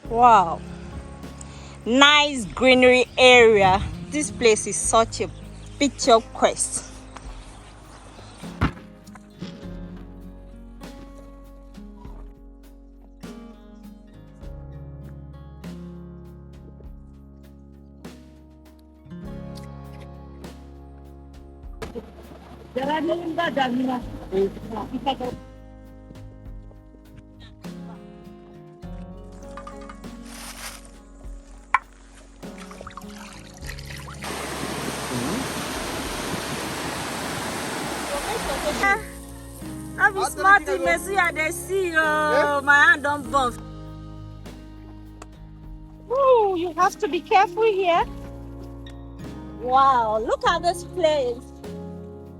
Wow, nice greenery area. This place is such a picture quest. I be smart in Messi at the sea. Oh, my hand don't buff. Oh, you have to be careful here. Wow, look at this place.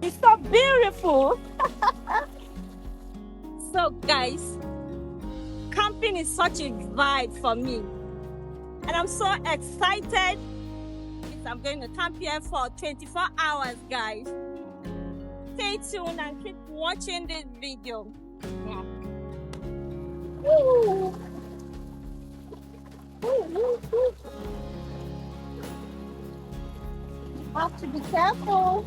It's so beautiful. So, guys, camping is such a vibe for me. And I'm so excited. I'm going to camp here for 24 hours, guys. Stay tuned and keep watching this video. Yeah. Woo. Woo. Have to be careful.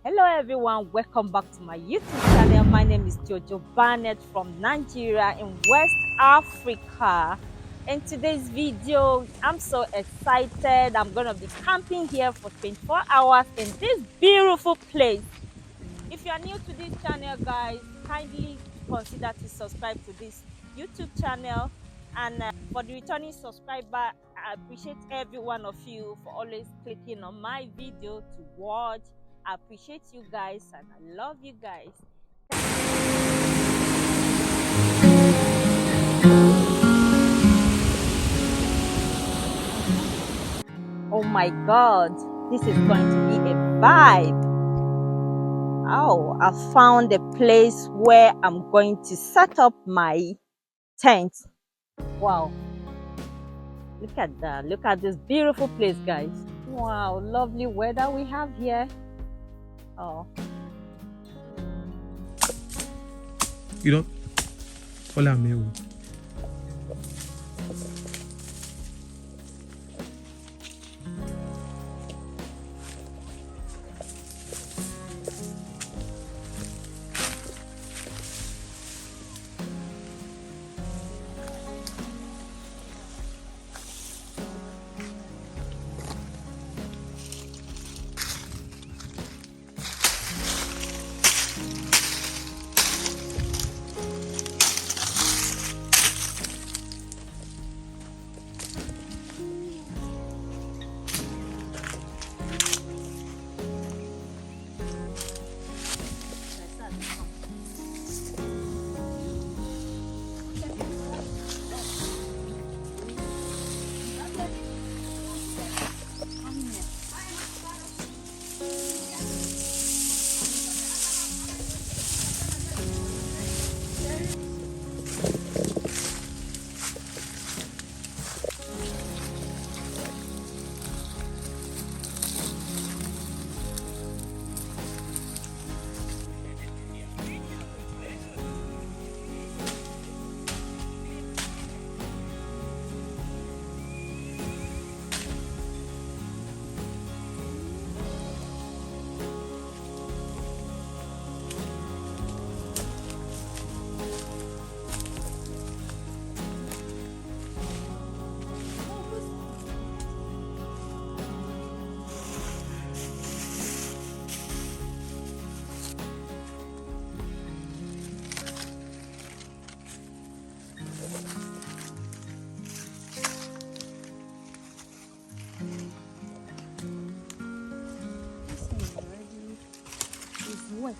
Hello everyone, welcome back to my YouTube channel. My name is Jojobanet from Nigeria in West Africa. In today's video, I'm so excited. I'm gonna be camping here for 24 hours in this beautiful place. If you are new to this channel, guys, kindly consider to subscribe to this YouTube channel. And for the returning subscriber, I appreciate every one of you for always clicking on my video to watch. I appreciate you guys and I love you guys. Oh my god, this is going to be a vibe. Oh, I found a place where I'm going to set up my tent. Wow, look at that. Look at this beautiful place, guys. Wow, lovely weather we have here. Oh, you don't follow me. wet.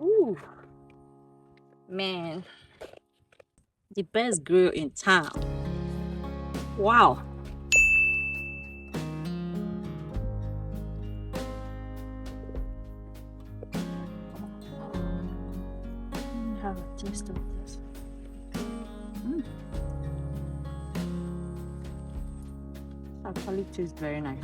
Ooh, man, the best grill in town. Wow. Let me have a taste of this. Actually tastes very nice.